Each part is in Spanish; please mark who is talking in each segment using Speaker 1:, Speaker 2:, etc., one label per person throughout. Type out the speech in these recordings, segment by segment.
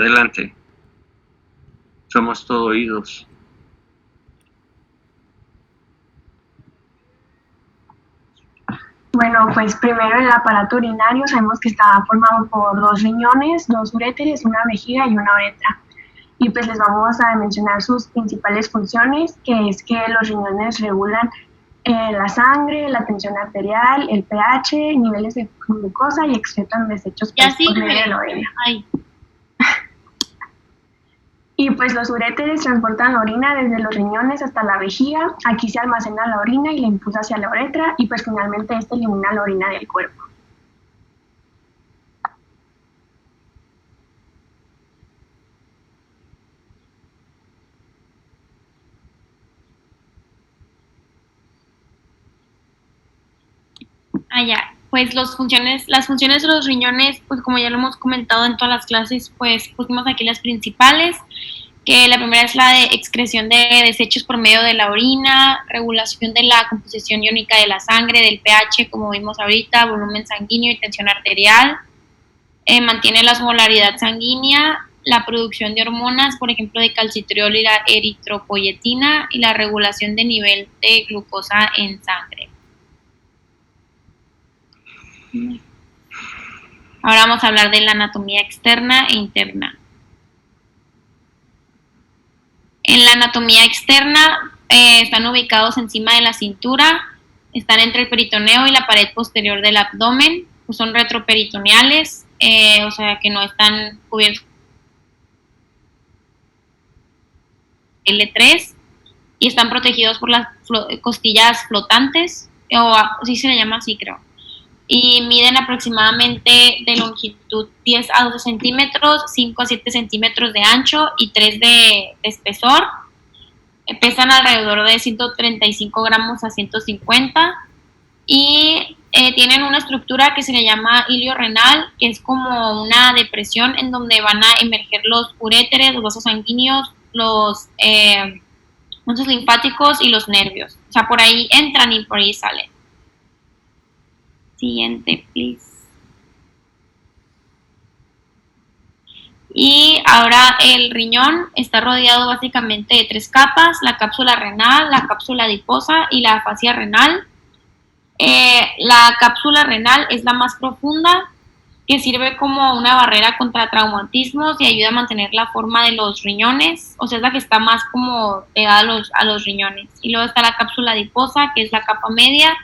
Speaker 1: Adelante. Somos todo oídos.
Speaker 2: Bueno, pues primero el aparato urinario sabemos que está formado por 2 riñones, 2 uréteres, una vejiga y una uretra. Y pues les vamos a mencionar sus principales funciones, que es que los riñones regulan la sangre, la tensión arterial, el pH, niveles de glucosa y excretan desechos por medio de la orina. Y pues los uréteres transportan la orina desde los riñones hasta la vejiga. Aquí se almacena la orina y la impulsa hacia la uretra y pues finalmente elimina la orina del cuerpo.
Speaker 3: Pues las funciones de los riñones, pues como ya lo hemos comentado en todas las clases, pues pusimos aquí las principales, que la primera es la de excreción de desechos por medio de la orina, regulación de la composición iónica de la sangre, del pH, como vimos ahorita, volumen sanguíneo y tensión arterial, mantiene la osmolaridad sanguínea, la producción de hormonas, por ejemplo, de calcitriol y la eritropoyetina, y la regulación de nivel de glucosa en sangre. Ahora vamos a hablar de la anatomía externa e interna. En la anatomía externa están ubicados encima de la cintura, están entre el peritoneo y la pared posterior del abdomen, pues son retroperitoneales, o sea que no están cubiertos L3 y están protegidos por las costillas flotantes, o así se le llama así creo. Y miden aproximadamente de longitud 10 a 12 centímetros, 5 a 7 centímetros de ancho y 3 de espesor. Pesan alrededor de 135 gramos a 150 y tienen una estructura que se le llama ilio renal, que es como una depresión en donde van a emerger los uréteres, los vasos sanguíneos, los vasos linfáticos y los nervios. O sea, por ahí entran y por ahí salen. Siguiente, please. Y ahora el riñón está rodeado básicamente de 3 capas, la cápsula renal, la cápsula adiposa y la fascia renal. La cápsula renal es la más profunda, que sirve como una barrera contra traumatismos y ayuda a mantener la forma de los riñones, o sea, es la que está más como pegada a los riñones. Y luego está la cápsula adiposa, que es la capa media,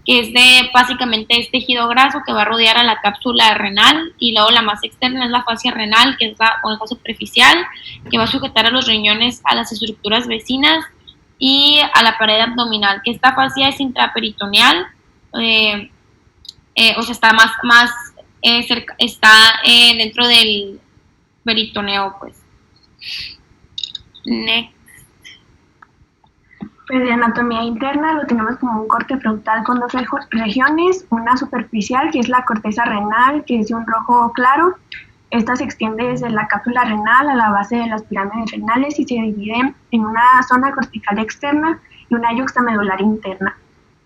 Speaker 3: que es de básicamente es tejido graso que va a rodear a la cápsula renal, y luego la más externa es la fascia renal, que es la superficial, que va a sujetar a los riñones a las estructuras vecinas y a la pared abdominal, que esta fascia es intraperitoneal, o sea, está más cerca, está dentro del peritoneo, pues. Next.
Speaker 2: Pues de anatomía interna lo tenemos como un corte frontal con 2 regiones, una superficial que es la corteza renal, que es de un rojo claro. Esta se extiende desde la cápsula renal a la base de las pirámides renales y se divide en una zona cortical externa y una yuxtamedular interna.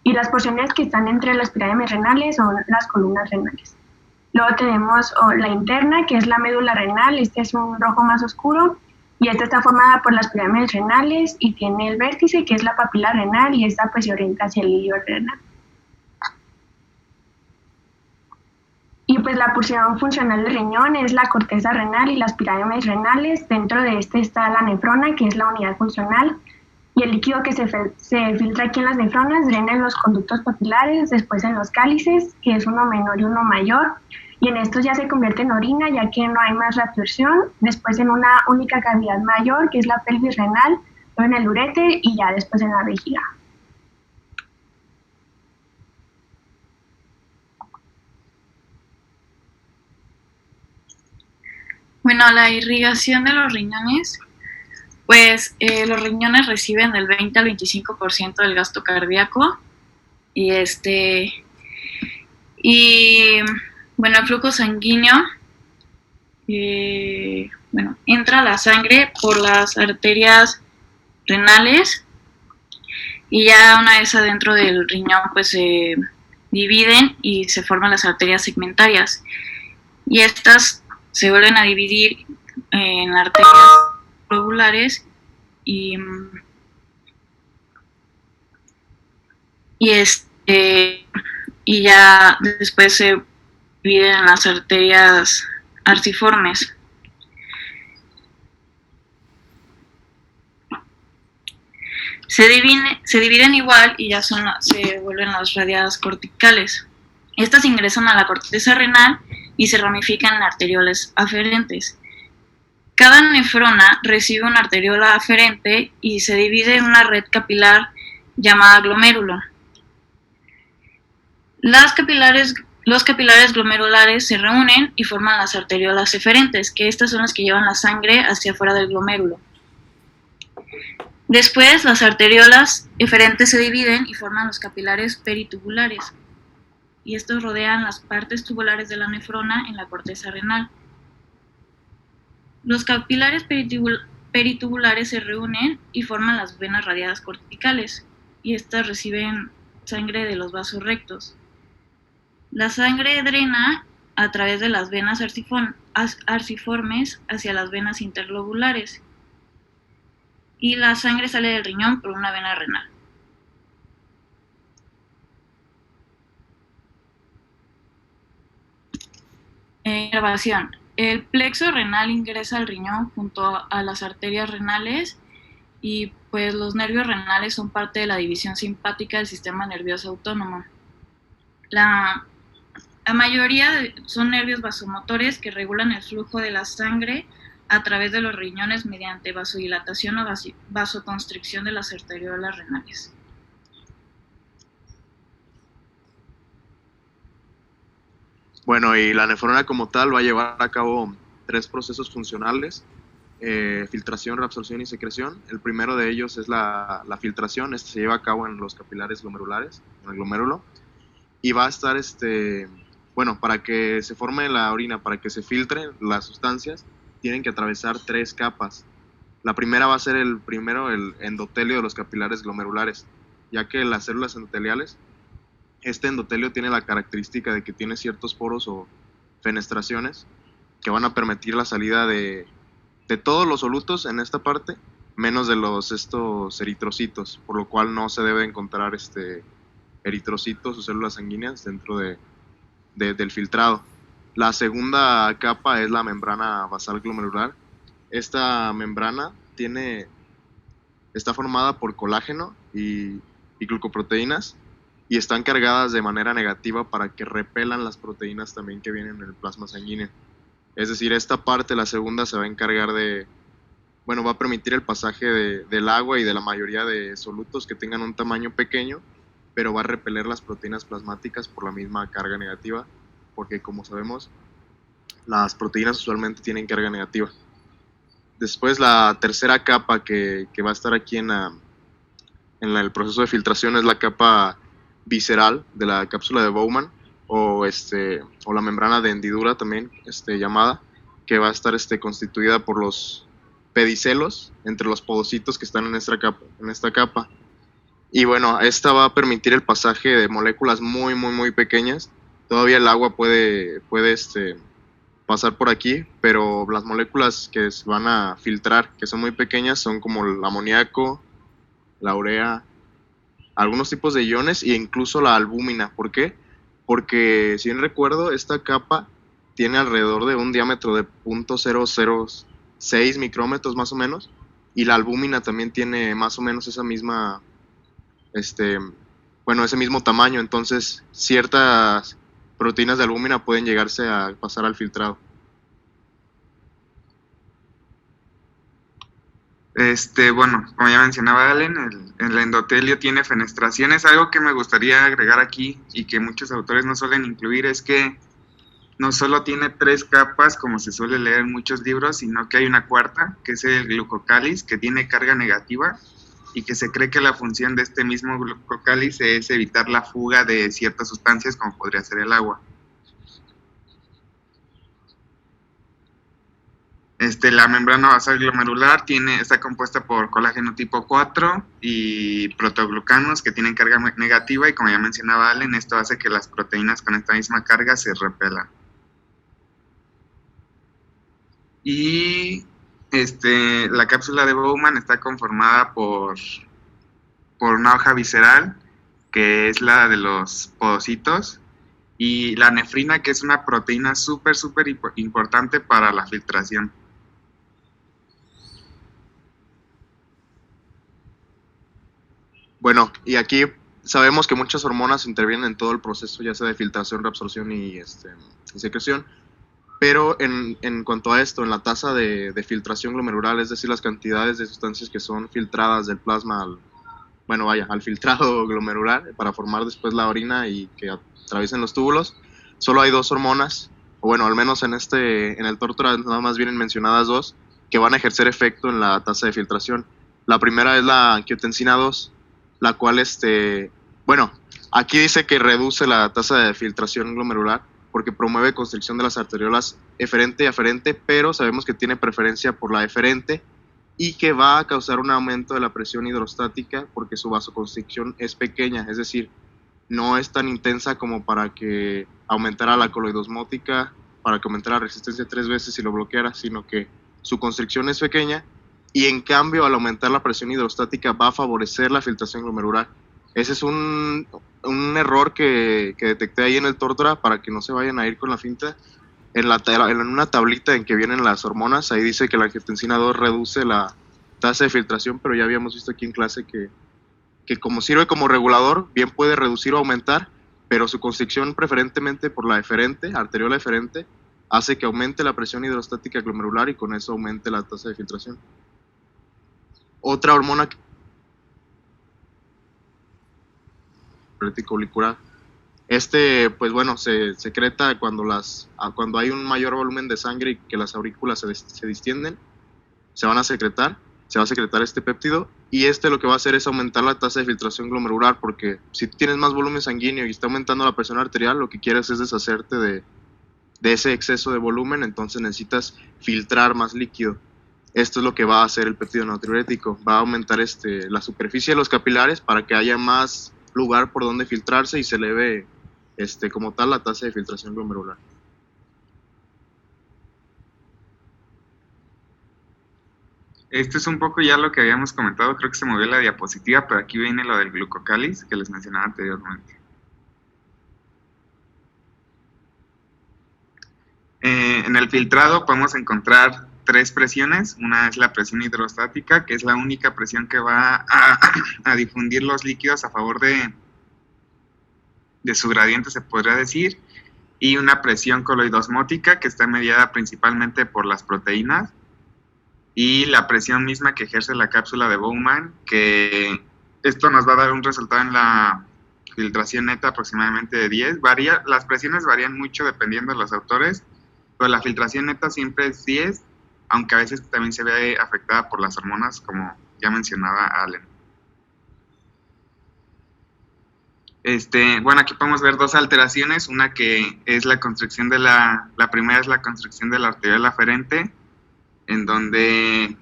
Speaker 2: Y las porciones que están entre las pirámides renales son las columnas renales. Luego tenemos la interna, que es la médula renal, este es un rojo más oscuro, y esta está formada por las pirámides renales y tiene el vértice, que es la papila renal, y esta pues se orienta hacia el ilio renal. Y pues la porción funcional del riñón es la corteza renal y las pirámides renales. Dentro de este está la nefrona, que es la unidad funcional, y el líquido que se filtra aquí en las nefronas drena en los conductos papilares, después en los cálices, que es uno menor y uno mayor, y en estos ya se convierte en orina, ya que no hay más reabsorción, después en una única cavidad mayor, que es la pelvis renal, luego en el uréter y ya después en la vejiga.
Speaker 4: Bueno, la irrigación de los riñones, pues los riñones reciben del 20 al 25% del gasto cardíaco y bueno, el flujo sanguíneo entra la sangre por las arterias renales y ya una vez adentro del riñón pues se dividen y se forman las arterias segmentarias y estas se vuelven a dividir en arterias globulares y ya después se dividen en las arterias arciformes. Se dividen igual y ya se vuelven las radiadas corticales. Estas ingresan a la corteza renal y se ramifican en arteriolas aferentes. Cada nefrona recibe una arteriola aferente y se divide en una red capilar llamada glomérulo. Los capilares glomerulares se reúnen y forman las arteriolas eferentes, que estas son las que llevan la sangre hacia afuera del glomérulo. Después, las arteriolas eferentes se dividen y forman los capilares peritubulares, y estos rodean las partes tubulares de la nefrona en la corteza renal. Los capilares peritubulares se reúnen y forman las venas radiadas corticales, y estas reciben sangre de los vasos rectos. La sangre drena a través de las venas arciformes hacia las venas interglobulares, y la sangre sale del riñón por una vena renal. Inervación. El plexo renal ingresa al riñón junto a las arterias renales y pues los nervios renales son parte de la división simpática del sistema nervioso autónomo. La mayoría son nervios vasomotores que regulan el flujo de la sangre a través de los riñones mediante vasodilatación o vasoconstricción de las arteriolas renales.
Speaker 5: Bueno, y la nefrona como tal va a llevar a cabo 3 procesos funcionales: filtración, reabsorción y secreción. El primero de ellos es la filtración. Este se lleva a cabo en los capilares glomerulares, en el glomérulo, y va a estar, para que se forme la orina, para que se filtren las sustancias, tienen que atravesar 3 capas. La primera va a ser el endotelio de los capilares glomerulares, ya que las células endoteliales, este endotelio tiene la característica de que tiene ciertos poros o fenestraciones que van a permitir la salida de todos los solutos en esta parte, menos de estos eritrocitos, por lo cual no se debe encontrar eritrocitos o células sanguíneas dentro del filtrado. La segunda capa es la membrana basal glomerular. Esta membrana está formada por colágeno y glucoproteínas, y están cargadas de manera negativa para que repelan las proteínas también que vienen en el plasma sanguíneo. Es decir, esta parte, la segunda, se va a encargar va a permitir el pasaje del agua y de la mayoría de solutos que tengan un tamaño pequeño, pero va a repeler las proteínas plasmáticas por la misma carga negativa, porque como sabemos, las proteínas usualmente tienen carga negativa. Después, la tercera capa que va a estar aquí en el proceso de filtración es la capa visceral de la cápsula de Bowman, o la membrana de hendidura también llamada, que va a estar constituida por los pedicelos entre los podocitos que están en esta capa. Y bueno, esta va a permitir el pasaje de moléculas muy, muy, muy pequeñas. Todavía el agua puede pasar por aquí, pero las moléculas que van a filtrar, que son muy pequeñas, son como el amoníaco, la urea, algunos tipos de iones e incluso la albúmina. ¿Por qué? Porque, si bien recuerdo, esta capa tiene alrededor de un diámetro de 0.006 micrómetros más o menos, y la albúmina también tiene más o menos ese mismo tamaño. Entonces ciertas proteínas de albúmina pueden llegarse a pasar al filtrado.
Speaker 6: Como ya mencionaba Allen, el endotelio tiene fenestraciones. Algo que me gustaría agregar aquí y que muchos autores no suelen incluir es que no solo tiene 3 capas como se suele leer en muchos libros, sino que hay una cuarta, que es el glucocáliz, que tiene carga negativa, y que se cree que la función de este mismo glucocáliz es evitar la fuga de ciertas sustancias como podría ser el agua. La membrana basal glomerular está compuesta por colágeno tipo 4 y protoglucanos que tienen carga negativa, y como ya mencionaba Allen, esto hace que las proteínas con esta misma carga se repelan. Y la cápsula de Bowman está conformada por una hoja visceral, que es la de los podocitos, y la nefrina, que es una proteína súper importante para la filtración.
Speaker 5: Bueno, y aquí sabemos que muchas hormonas intervienen en todo el proceso, ya sea de filtración, reabsorción y secreción, pero en cuanto a esto, en la tasa de filtración glomerular, es decir, las cantidades de sustancias que son filtradas del plasma al filtrado glomerular para formar después la orina y que atraviesen los túbulos, solo hay 2 hormonas, o bueno, al menos en el tórtora nada más vienen mencionadas 2, que van a ejercer efecto en la tasa de filtración. La primera es la angiotensina 2, la cual, aquí dice que reduce la tasa de filtración glomerular porque promueve constricción de las arteriolas eferente y aferente, pero sabemos que tiene preferencia por la eferente y que va a causar un aumento de la presión hidrostática porque su vasoconstricción es pequeña, es decir, no es tan intensa como para que aumentara la coloidosmótica, para que aumentara la resistencia 3 veces y lo bloqueara, sino que su constricción es pequeña y en cambio al aumentar la presión hidrostática va a favorecer la filtración glomerular. Ese es un error que detecté ahí en el tórtora para que no se vayan a ir con la finta. En una tablita en que vienen las hormonas, ahí dice que la angiotensina 2 reduce la tasa de filtración, pero ya habíamos visto aquí en clase que como sirve como regulador, bien puede reducir o aumentar, pero su constricción preferentemente por la eferente, arteriola eferente, hace que aumente la presión hidrostática glomerular y con eso aumente la tasa de filtración. Otra hormona reticular. Se secreta cuando hay un mayor volumen de sangre y que las aurículas se distienden, se va a secretar este péptido y lo que va a hacer es aumentar la tasa de filtración glomerular, porque si tienes más volumen sanguíneo y está aumentando la presión arterial, lo que quieres es deshacerte de ese exceso de volumen, entonces necesitas filtrar más líquido. Esto es lo que va a hacer el péptido natriurético, va a aumentar la superficie de los capilares para que haya más lugar por donde filtrarse y se eleve como tal la tasa de filtración glomerular.
Speaker 6: Esto es un poco ya lo que habíamos comentado, creo que se movió la diapositiva, pero aquí viene lo del glucocáliz que les mencionaba anteriormente. En el filtrado podemos encontrar 3 presiones. Una es la presión hidrostática, que es la única presión que va a difundir los líquidos a favor de su gradiente, se podría decir, y una presión coloidosmótica, que está mediada principalmente por las proteínas, y la presión misma que ejerce la cápsula de Bowman, que esto nos va a dar un resultado en la filtración neta aproximadamente de 10. Las presiones varían mucho dependiendo de los autores, pero la filtración neta siempre es 10, aunque a veces también se ve afectada por las hormonas, como ya mencionaba Allen. Aquí podemos ver 2 alteraciones, una que es la constricción la primera es la constricción de la arteriola aferente, en donde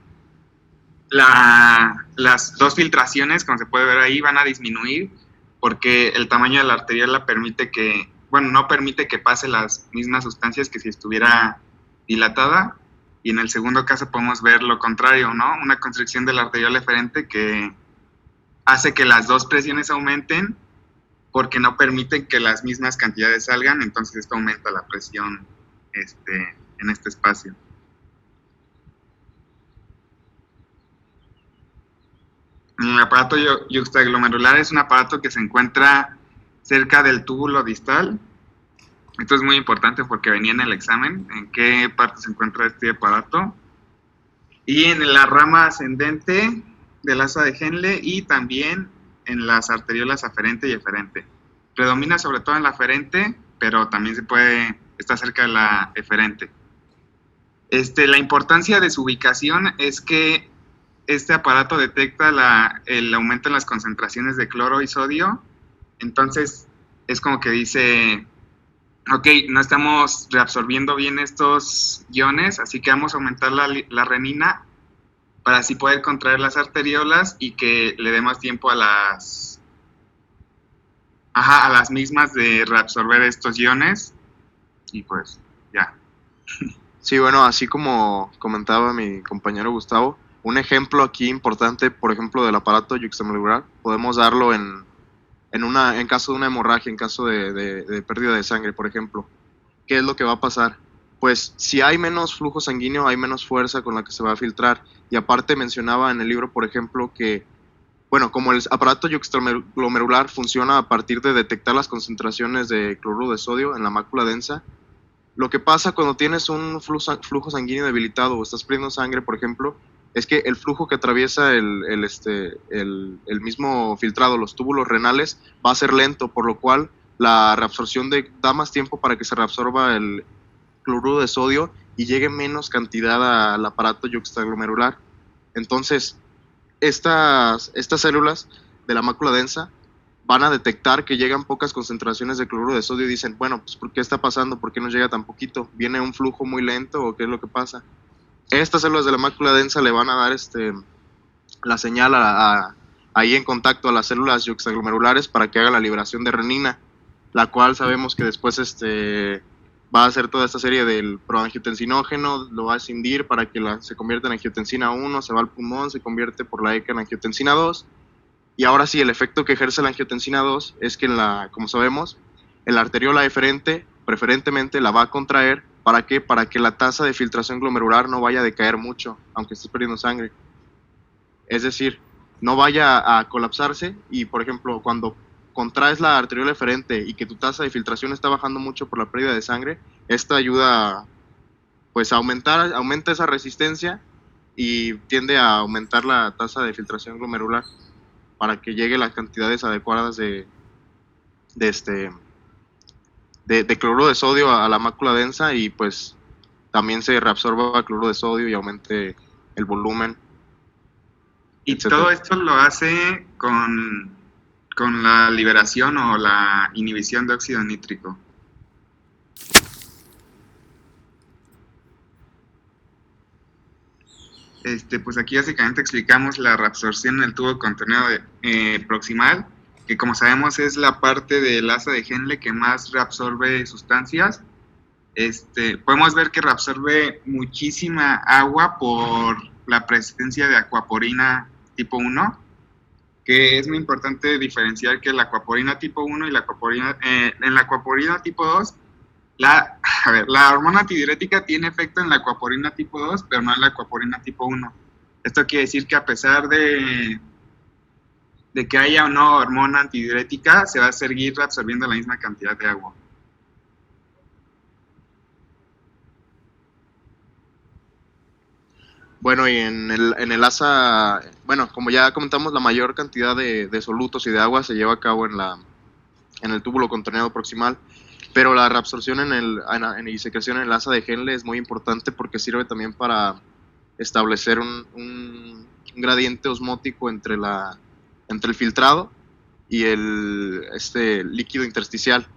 Speaker 6: las 2 filtraciones, como se puede ver ahí, van a disminuir porque el tamaño de la arteriola no permite que pase las mismas sustancias que si estuviera dilatada, y en el segundo caso podemos ver lo contrario, ¿no? Una constricción de la arteriola eferente que hace que las 2 presiones aumenten porque no permiten que las mismas cantidades salgan, entonces esto aumenta la presión en este espacio. El aparato yuxtaglomerular es un aparato que se encuentra cerca del túbulo distal. Esto es muy importante porque venía en el examen, en qué parte se encuentra este aparato. Y en la rama ascendente del asa de Henle y también en las arteriolas aferente y eferente. Predomina sobre todo en la aferente, pero también está cerca de la eferente. La importancia de su ubicación es que este aparato detecta el aumento en las concentraciones de cloro y sodio, entonces es como que dice, ok, no estamos reabsorbiendo bien estos iones, así que vamos a aumentar la renina para así poder contraer las arteriolas y que le dé más tiempo a las mismas de reabsorber estos iones, y pues ya.
Speaker 5: Sí, bueno, así como comentaba mi compañero Gustavo, un ejemplo aquí importante, por ejemplo, del aparato yuxtamolecular, podemos darlo en caso de una hemorragia, en caso de pérdida de sangre, por ejemplo. ¿Qué es lo que va a pasar? Pues si hay menos flujo sanguíneo, hay menos fuerza con la que se va a filtrar. Y aparte mencionaba en el libro, por ejemplo, que, bueno, como el aparato yuxtaglomerular funciona a partir de detectar las concentraciones de cloruro de sodio en la mácula densa, lo que pasa cuando tienes un flujo sanguíneo debilitado o estás perdiendo sangre, por ejemplo, es que el flujo que atraviesa el mismo filtrado, los túbulos renales, va a ser lento, por lo cual la reabsorción da más tiempo para que se reabsorba el cloruro de sodio y llegue menos cantidad al aparato yuxtaglomerular. Entonces, estas células de la mácula densa van a detectar que llegan pocas concentraciones de cloruro de sodio y dicen, bueno, pues ¿por qué está pasando? ¿Por qué nos llega tan poquito? ¿Viene un flujo muy lento o qué es lo que pasa? Estas células de la mácula densa le van a dar la señal ahí en contacto a las células yuxtaglomerulares para que haga la liberación de renina, la cual sabemos que después va a hacer toda esta serie del proangiotensinógeno, lo va a escindir para que se convierta en angiotensina 1, se va al pulmón, se convierte por la ECA en angiotensina 2. Y ahora sí, el efecto que ejerce la angiotensina 2 es que, como sabemos, en la arteriola deferente, preferentemente la va a contraer. ¿Para qué? Para que la tasa de filtración glomerular no vaya a decaer mucho, aunque estés perdiendo sangre. Es decir, no vaya a colapsarse y, por ejemplo, cuando contraes la arteriola deferente y que tu tasa de filtración está bajando mucho por la pérdida de sangre, esta ayuda pues a aumenta esa resistencia y tiende a aumentar la tasa de filtración glomerular para que llegue las cantidades adecuadas de cloruro de sodio a la mácula densa y pues también se reabsorba cloruro de sodio y aumente el volumen.
Speaker 6: Y
Speaker 5: etcétera.
Speaker 6: todo esto lo hace con la liberación o la inhibición de óxido nítrico. Pues aquí básicamente explicamos la reabsorción en el tubo contenido proximal, que como sabemos es la parte del asa de Henle que más reabsorbe sustancias. Podemos ver que reabsorbe muchísima agua por la presencia de aquaporina tipo 1, que es muy importante diferenciar que la aquaporina tipo 1 y la aquaporina, en la aquaporina tipo 2, la hormona antidiurética tiene efecto en la aquaporina tipo 2, pero no en la aquaporina tipo 1. Esto quiere decir que a pesar de que haya o no hormona antidiurética, se va a seguir reabsorbiendo la misma cantidad de agua.
Speaker 5: Bueno, y en el asa, bueno, como ya comentamos, la mayor cantidad de solutos y de agua se lleva a cabo en el túbulo contorneado proximal, pero la reabsorción y secreción en el asa de Henle es muy importante porque sirve también para establecer un gradiente osmótico entre el filtrado y el líquido intersticial.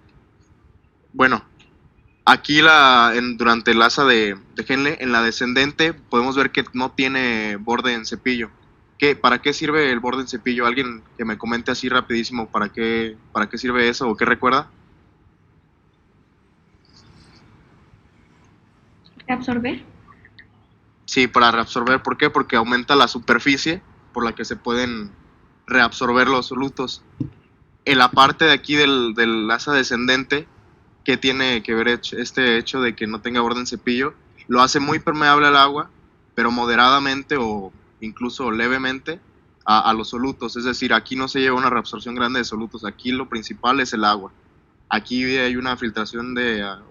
Speaker 5: Bueno, aquí durante el asa de Henle, en la descendente, podemos ver que no tiene borde en cepillo. ¿Para qué sirve el borde en cepillo? Alguien que me comente así rapidísimo para qué sirve eso o qué recuerda.
Speaker 2: ¿Reabsorber?
Speaker 5: Sí, para reabsorber. ¿Por qué? Porque aumenta la superficie por la que se pueden reabsorber los solutos. En la parte de aquí del asa descendente, ¿qué tiene que ver este hecho de que no tenga borde en cepillo? Lo hace muy permeable al agua, pero moderadamente o incluso levemente a los solutos. Es decir, aquí no se lleva una reabsorción grande de solutos, aquí lo principal es el agua. Aquí hay una filtración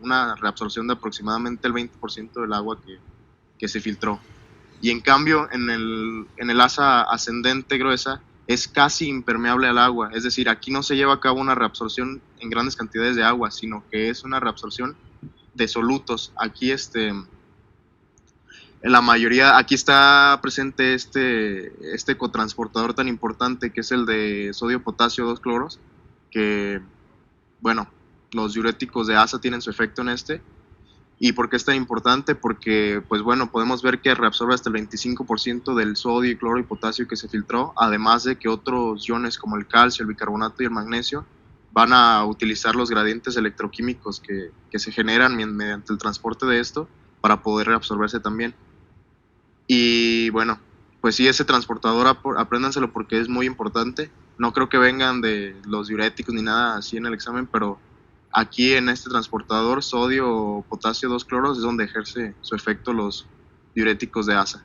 Speaker 5: una reabsorción de aproximadamente el 20% del agua que se filtró. Y en cambio, en el asa ascendente gruesa, es casi impermeable al agua. Es decir, aquí no se lleva a cabo una reabsorción en grandes cantidades de agua, sino que es una reabsorción de solutos. Aquí en la mayoría, aquí está presente este cotransportador tan importante que es el de sodio-potasio 2-cloros, que, bueno, los diuréticos de asa tienen su efecto en ¿Y por qué es tan importante? Porque, pues bueno, podemos ver que reabsorbe hasta el 25% del sodio, cloro y potasio que se filtró, además de que otros iones como el calcio, el bicarbonato y el magnesio van a utilizar los gradientes electroquímicos que se generan mediante el transporte de esto para poder reabsorberse también. Y bueno, pues sí, ese transportador apréndanselo porque es muy importante. No creo que vengan de los diuréticos ni nada así en el examen, pero aquí en este transportador, sodio o potasio 2-cloros, es donde ejerce su efecto los diuréticos de ASA.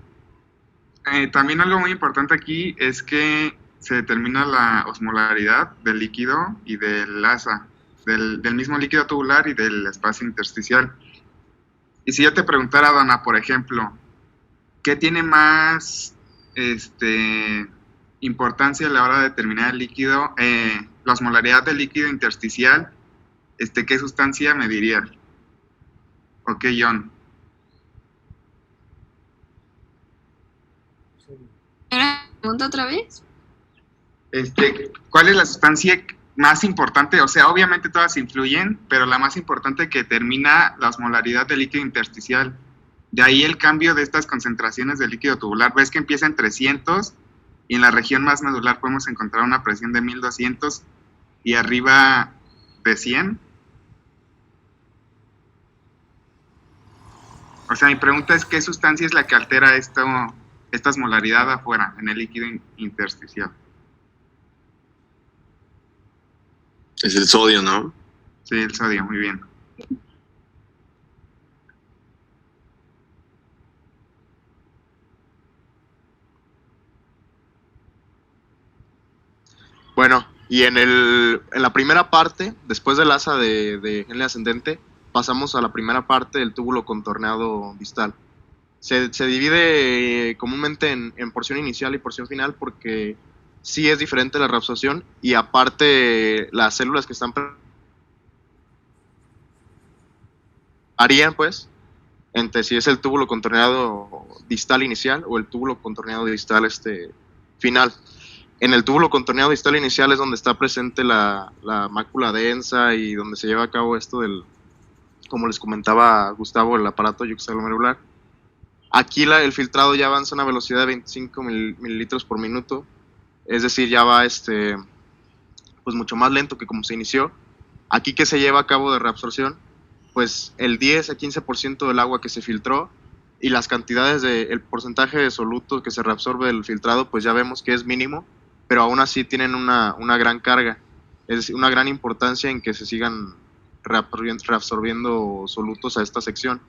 Speaker 6: También algo muy importante aquí es que se determina la osmolaridad del líquido y del ASA, del mismo líquido tubular y del espacio intersticial. Y si yo te preguntara, Dana, por ejemplo, ¿qué tiene más importancia a la hora de determinar el líquido, la osmolaridad del líquido intersticial? ¿Qué sustancia me dirías? Ok, John.
Speaker 7: ¿Era la pregunta otra vez?
Speaker 6: ¿Cuál es la sustancia más importante? O sea, obviamente todas influyen, pero la más importante que determina la osmolaridad del líquido intersticial. De ahí el cambio de estas concentraciones del líquido tubular. Ves que empieza en 300 y en la región más medular podemos encontrar una presión de 1200 y arriba de 100. O sea, mi pregunta es, ¿qué sustancia es la que altera esta osmolaridad afuera, en el líquido intersticial?
Speaker 8: Es el sodio, ¿no?
Speaker 6: Sí, el sodio, muy bien.
Speaker 5: Bueno, y en la primera parte, después del asa de Henle ascendente, pasamos a la primera parte del túbulo contorneado distal. Se divide comúnmente en porción inicial y porción final porque sí es diferente la reabsorción y aparte las células que están varían pues entre si es el túbulo contorneado distal inicial o el túbulo contorneado distal final. En el túbulo contorneado distal inicial es donde está presente la mácula densa y donde se lleva a cabo esto como les comentaba Gustavo, el aparato yuxtaglomerular. Aquí el filtrado ya avanza a una velocidad de 25 mililitros por minuto, es decir, ya va pues mucho más lento que como se inició. Aquí que se lleva a cabo de reabsorción, pues el 10 a 15% del agua que se filtró y las cantidades el porcentaje de solutos que se reabsorbe del filtrado, pues ya vemos que es mínimo, pero aún así tienen una gran carga, es decir, una gran importancia en que se sigan reabsorbiendo solutos a esta sección.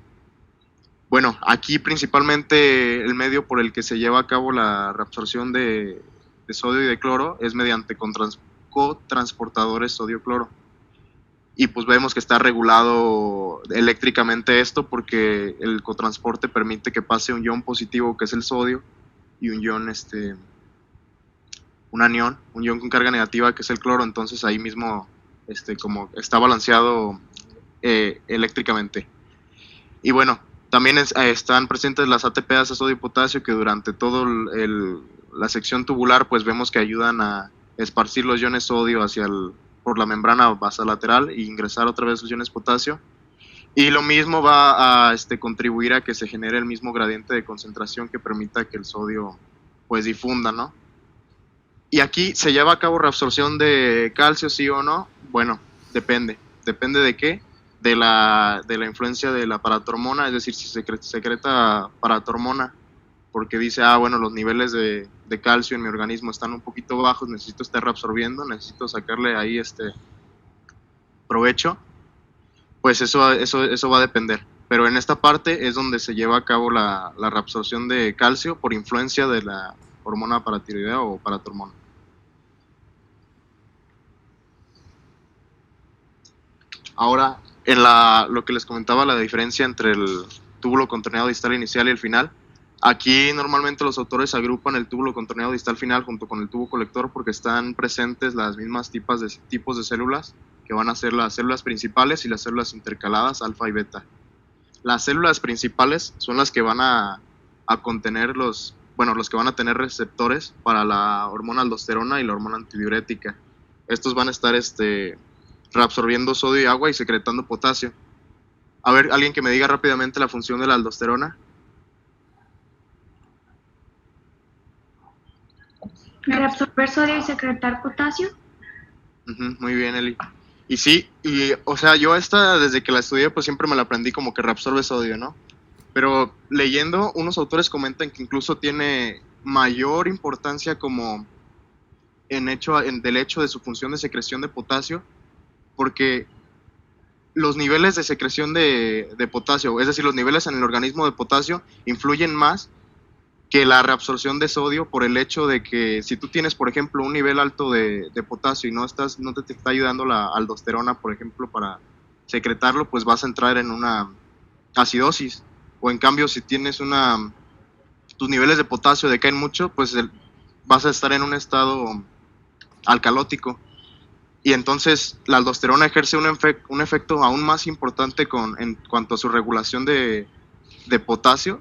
Speaker 5: Bueno, aquí principalmente el medio por el que se lleva a cabo la reabsorción de sodio y de cloro es mediante cotransportadores sodio-cloro. Y pues vemos que está regulado eléctricamente esto porque el cotransporte permite que pase un ion positivo, que es el sodio, y un ion, un anión, un ion con carga negativa, que es el cloro. Entonces ahí mismo como está balanceado eléctricamente. Y bueno, también están presentes las ATPas a sodio y potasio que durante toda la sección tubular pues vemos que ayudan a esparcir los iones sodio por la membrana basalateral e ingresar otra vez los iones potasio. Y lo mismo va a contribuir a que se genere el mismo gradiente de concentración que permita que el sodio pues difunda, ¿no? Y aquí se lleva a cabo reabsorción de calcio, sí o no. Bueno, depende. ¿Depende de qué? De la influencia de la paratormona, es decir, si se secreta paratormona porque dice, bueno, los niveles de calcio en mi organismo están un poquito bajos, necesito estar reabsorbiendo, necesito sacarle ahí provecho, pues eso va a depender. Pero en esta parte es donde se lleva a cabo la reabsorción de calcio por influencia de la hormona paratiroidea o paratormona. Ahora, en lo que les comentaba, la diferencia entre el túbulo contorneado distal inicial y el final, aquí normalmente los autores agrupan el túbulo contorneado distal final junto con el tubo colector porque están presentes las mismas tipos de células que van a ser las células principales y las células intercaladas alfa y beta. Las células principales son las que van a contener los que van a tener receptores para la hormona aldosterona y la hormona antidiurética. Estos van a estar reabsorbiendo sodio y agua y secretando potasio. A ver, alguien que me diga rápidamente la función de la aldosterona.
Speaker 2: Reabsorber sodio y secretar potasio.
Speaker 5: Muy bien, Eli. Y sí, o sea, yo desde que la estudié, pues siempre me la aprendí como que reabsorbe sodio, ¿no? Pero leyendo, unos autores comentan que incluso tiene mayor importancia como del hecho de su función de secreción de potasio, porque los niveles de secreción de potasio, es decir, los niveles en el organismo de potasio, influyen más que la reabsorción de sodio, por el hecho de que si tú tienes, por ejemplo, un nivel alto de potasio y no te está ayudando la aldosterona, por ejemplo, para secretarlo, pues vas a entrar en una acidosis. O en cambio, si tienes tus niveles de potasio decaen mucho, pues vas a estar en un estado alcalótico. Y entonces la aldosterona ejerce un efecto aún más importante en cuanto a su regulación de potasio,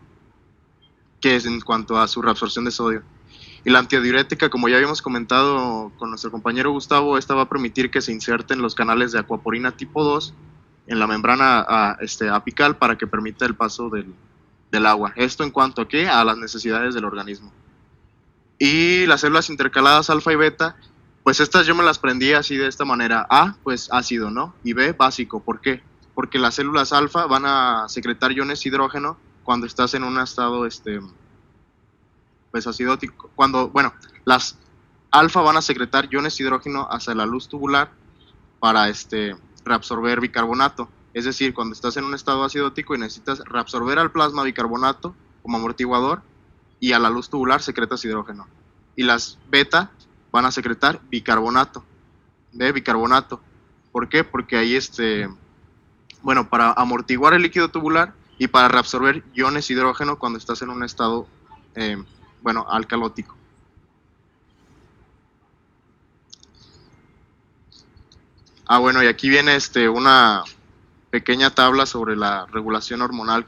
Speaker 5: que es en cuanto a su reabsorción de sodio. Y la antidiurética, como ya habíamos comentado con nuestro compañero Gustavo, esta va a permitir que se inserten los canales de acuaporina tipo 2 en la membrana apical para que permita el paso del agua. Esto en cuanto a ¿qué? A las necesidades del organismo. Y las células intercaladas alfa y beta, pues estas yo me las prendí así de esta manera. A, pues ácido, ¿no? Y B, básico. ¿Por qué? Porque las células alfa van a secretar iones hidrógeno cuando estás en un estado pues acidótico. Las alfa van a secretar iones hidrógeno hacia la luz tubular para reabsorber bicarbonato. Es decir, cuando estás en un estado acidótico y necesitas reabsorber al plasma bicarbonato como amortiguador, y a la luz tubular secretas hidrógeno. Y las beta van a secretar bicarbonato. Bicarbonato. ¿Por qué? Porque ahí para amortiguar el líquido tubular y para reabsorber iones hidrógeno cuando estás en un estado alcalótico. Y aquí viene una pequeña tabla sobre la regulación hormonal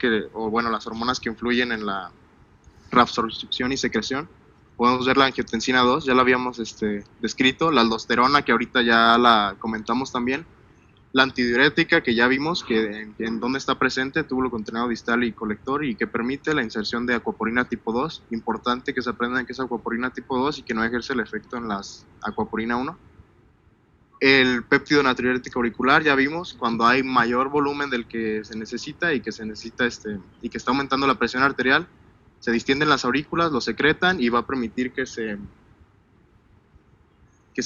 Speaker 5: las hormonas que influyen en la reabsorción y secreción. Podemos ver la angiotensina 2, ya la habíamos descrito, la aldosterona, que ahorita ya la comentamos también, la antidiurética, que ya vimos que en dónde está presente, túbulo contenedor distal y colector, y que permite la inserción de acuaporina tipo 2. Importante que se aprendan que es acuaporina tipo 2 y que no ejerce el efecto en las acuaporina 1. El péptido natriurético auricular, ya vimos, cuando hay mayor volumen del que se necesita y que y que está aumentando la presión arterial, se distienden las aurículas, lo secretan y va a permitir que se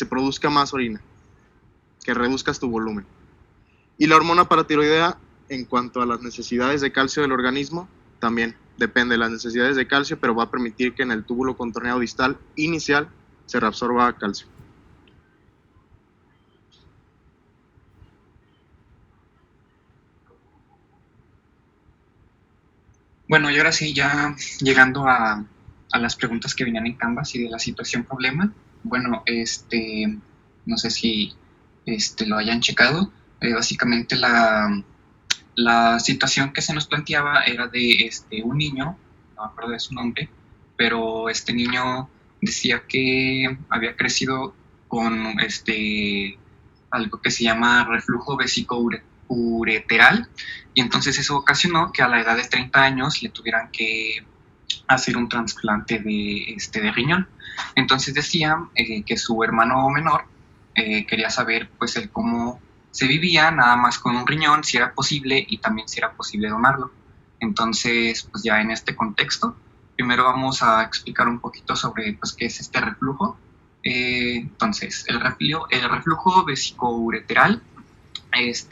Speaker 5: produzca más orina, que reduzcas tu volumen. Y la hormona paratiroidea, en cuanto a las necesidades de calcio del organismo, también depende de las necesidades de calcio, pero va a permitir que en el túbulo contorneado distal inicial se reabsorba calcio.
Speaker 9: Bueno, y ahora sí, ya llegando a las preguntas que venían en Canvas y de la situación problema. Bueno, no sé si lo hayan checado. Básicamente la situación que se nos planteaba era de un niño, no me acuerdo de su nombre, pero este niño decía que había crecido con algo que se llama reflujo vesicoureteral, y entonces eso ocasionó que a la edad de 30 años le tuvieran que hacer un trasplante de riñón. Entonces decía que su hermano menor quería saber pues el cómo se vivía nada más con un riñón, si era posible y también si era posible donarlo. Entonces, pues ya en este contexto, primero vamos a explicar un poquito sobre pues qué es este reflujo. Entonces, el reflujo vesicoureteral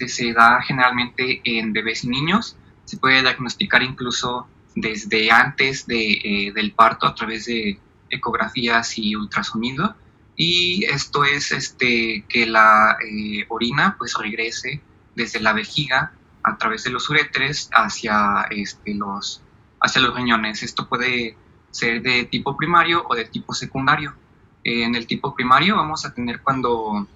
Speaker 9: se da generalmente en bebés y niños. Se puede diagnosticar incluso desde antes del parto a través de ecografías y ultrasonido. Y esto es que la orina pues regrese desde la vejiga a través de los uréteres hacia los riñones. Esto puede ser de tipo primario o de tipo secundario. En el tipo primario vamos a tener cuando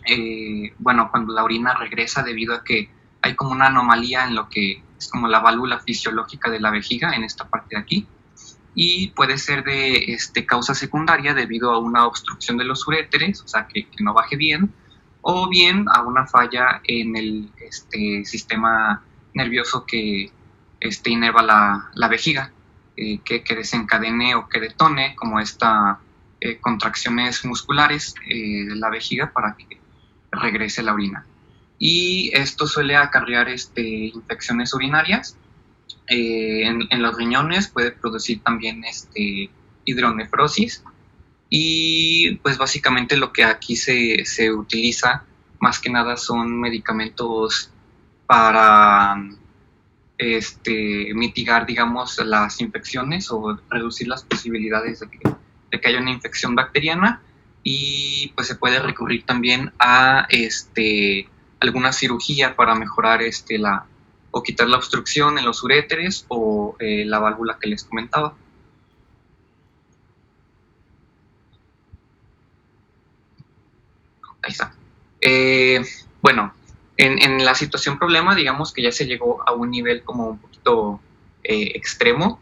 Speaker 9: la orina regresa debido a que hay como una anomalía en lo que es como la válvula fisiológica de la vejiga, en esta parte de aquí, y puede ser de causa secundaria debido a una obstrucción de los uréteres, o sea, que no baje bien, o bien a una falla en el sistema nervioso que inerva la vejiga, que desencadene o que detone como contracciones musculares de la vejiga para que regrese la orina. Y esto suele acarrear infecciones urinarias en los riñones, puede producir también hidronefrosis, y pues básicamente lo que aquí se utiliza más que nada son medicamentos para mitigar, digamos, las infecciones o reducir las posibilidades de que haya una infección bacteriana, y pues se puede recurrir también a alguna cirugía para mejorar o quitar la obstrucción en los uréteres o la válvula que les comentaba. Ahí está. Bueno, en la situación problema, digamos que ya se llegó a un nivel como un poquito extremo,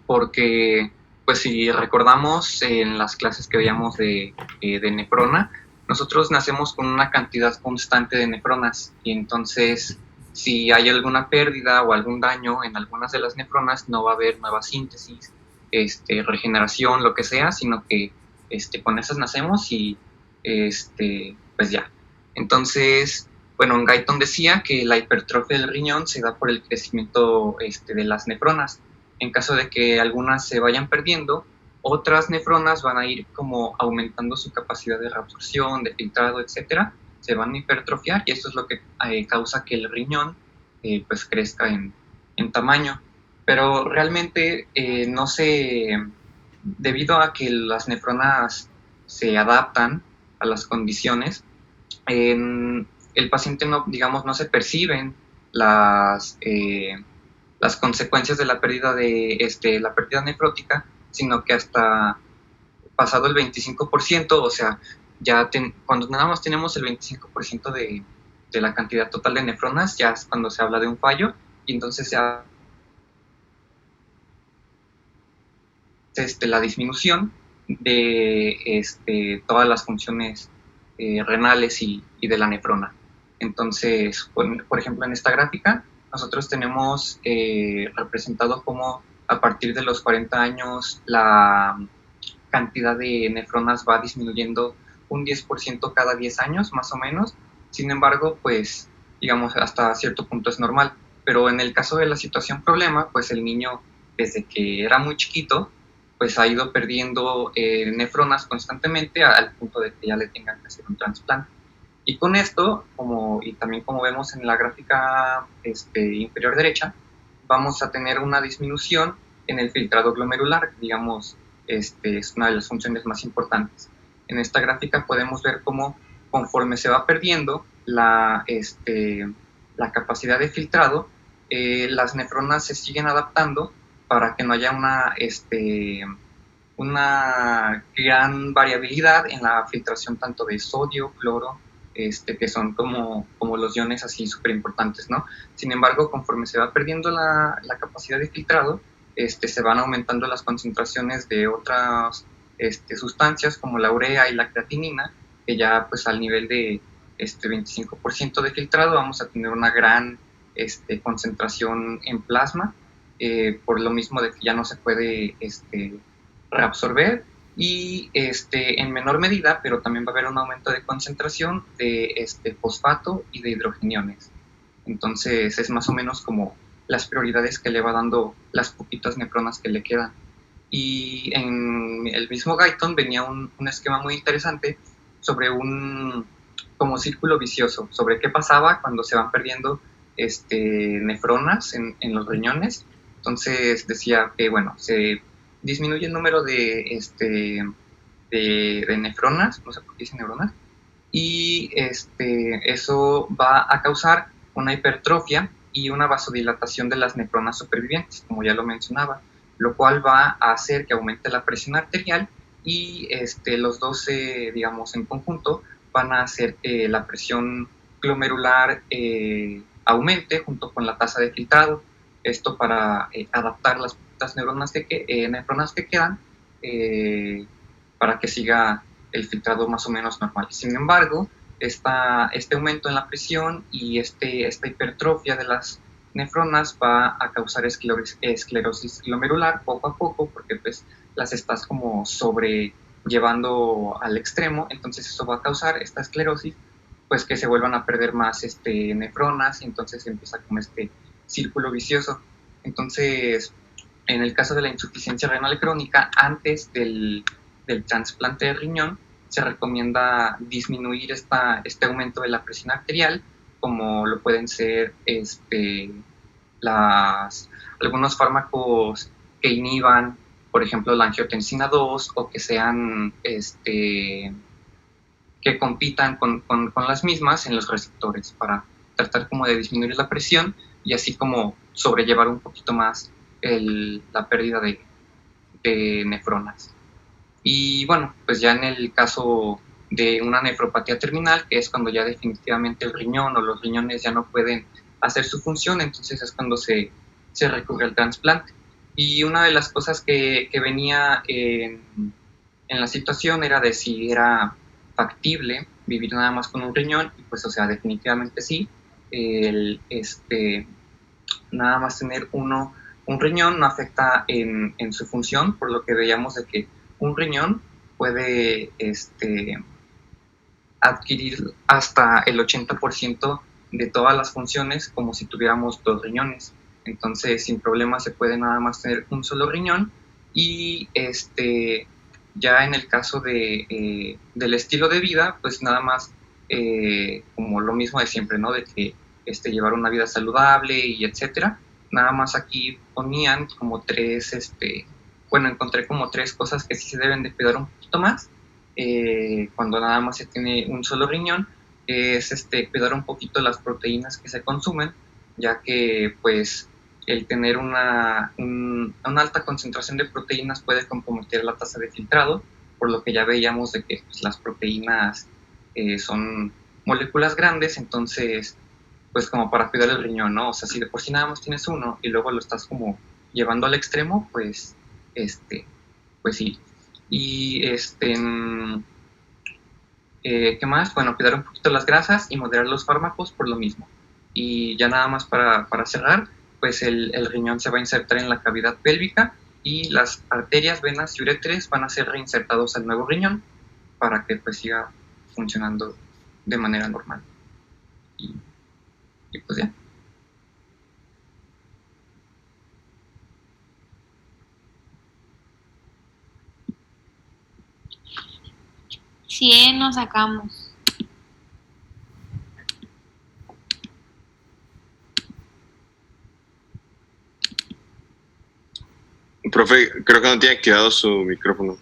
Speaker 9: porque pues si recordamos en las clases que veíamos de nefrona, nosotros nacemos con una cantidad constante de nefronas, y entonces si hay alguna pérdida o algún daño en algunas de las nefronas, no va a haber nueva síntesis, regeneración, lo que sea, sino que con esas nacemos y pues ya. Entonces, bueno, Guyton decía que la hipertrofia del riñón se da por el crecimiento de las nefronas. En caso de que algunas se vayan perdiendo, otras nefronas van a ir como aumentando su capacidad de reabsorción, de filtrado, etcétera, se van a hipertrofiar, y esto es lo que causa que el riñón pues crezca en tamaño. Pero realmente debido a que las nefronas se adaptan a las condiciones, el paciente no se perciben las consecuencias de la pérdida la pérdida nefrótica, sino que hasta pasado el 25%, o sea, cuando nada más tenemos el 25% de la cantidad total de nefronas, ya es cuando se habla de un fallo, y entonces ya la disminución de todas las funciones renales y de la nefrona. Entonces, por ejemplo, en esta gráfica, nosotros tenemos representado cómo a partir de los 40 años la cantidad de nefronas va disminuyendo un 10% cada 10 años, más o menos. Sin embargo, pues, digamos, hasta cierto punto es normal. Pero en el caso de la situación problema, pues el niño, desde que era muy chiquito, pues ha ido perdiendo nefronas constantemente al punto de que ya le tengan que hacer un trasplante. Y con esto, y también como vemos en la gráfica inferior derecha, vamos a tener una disminución en el filtrado glomerular, digamos, es una de las funciones más importantes. En esta gráfica podemos ver cómo conforme se va perdiendo la capacidad de filtrado, las nefronas se siguen adaptando para que no haya una gran variabilidad en la filtración tanto de sodio, cloro, que son como los iones así súper importantes, ¿no? Sin embargo, conforme se va perdiendo la capacidad de filtrado, se van aumentando las concentraciones de otras sustancias como la urea y la creatinina, que ya pues al nivel de 25% de filtrado vamos a tener una gran concentración en plasma, por lo mismo de que ya no se puede reabsorber, y en menor medida, pero también va a haber un aumento de concentración de fosfato y de hidrogeniones. Entonces es más o menos como las prioridades que le va dando las poquitas nefronas que le quedan. Y en el mismo Guyton venía un esquema muy interesante sobre un como círculo vicioso, sobre qué pasaba cuando se van perdiendo nefronas en los riñones. Entonces decía que, bueno, se disminuye el número de nefronas, no sé por qué dice neuronas, y eso va a causar una hipertrofia y una vasodilatación de las nefronas supervivientes, como ya lo mencionaba, lo cual va a hacer que aumente la presión arterial, y los dos, digamos, en conjunto, van a hacer que la presión glomerular aumente junto con la tasa de filtrado. Esto para adaptar las nefronas que quedan para que siga el filtrado más o menos normal. Sin embargo, este aumento en la presión y esta hipertrofia de las nefronas va a causar esclerosis glomerular poco a poco, porque pues las estás como sobrellevando al extremo. Entonces eso va a causar esta esclerosis, pues que se vuelvan a perder más nefronas, y entonces empieza como círculo vicioso. Entonces, en el caso de la insuficiencia renal crónica, antes del trasplante de riñón, se recomienda disminuir este aumento de la presión arterial, como lo pueden ser algunos fármacos que inhiban, por ejemplo, la angiotensina 2, o que sean que compitan con las mismas en los receptores, para tratar como de disminuir la presión y así como sobrellevar un poquito más la pérdida de nefronas. Y bueno, pues ya en el caso de una nefropatía terminal, que es cuando ya definitivamente el riñón o los riñones ya no pueden hacer su función, entonces es cuando se recurre al trasplante. Y una de las cosas que venía en la situación era de si era factible vivir nada más con un riñón, y pues o sea, definitivamente sí. Nada más tener un riñón no afecta en su función, por lo que veíamos de que un riñón puede adquirir hasta el 80% de todas las funciones, como si tuviéramos 2 riñones. Entonces, sin problema se puede nada más tener un solo riñón. Y ya en el caso del estilo de vida, pues nada más como lo mismo de siempre, ¿no? De que llevar una vida saludable y etcétera. Nada más aquí ponían como 3, encontré como 3 cosas que sí se deben de cuidar un poquito más cuando nada más se tiene un solo riñón. Es cuidar un poquito las proteínas que se consumen, ya que pues el tener una alta concentración de proteínas puede comprometer la tasa de filtrado, por lo que ya veíamos de que pues, las proteínas son moléculas grandes, entonces pues como para cuidar el riñón, ¿no? O sea, si de por sí nada más tienes uno y luego lo estás como llevando al extremo, pues pues sí. Y ¿qué más? Bueno, cuidar un poquito las grasas y moderar los fármacos por lo mismo. Y ya nada más para cerrar, pues el riñón se va a insertar en la cavidad pélvica y las arterias, venas y uréteres van a ser reinsertados al nuevo riñón para que pues siga funcionando de manera normal. Y pues ya.
Speaker 3: Sí, nos sacamos.
Speaker 8: Profe, creo que no tiene activado su micrófono.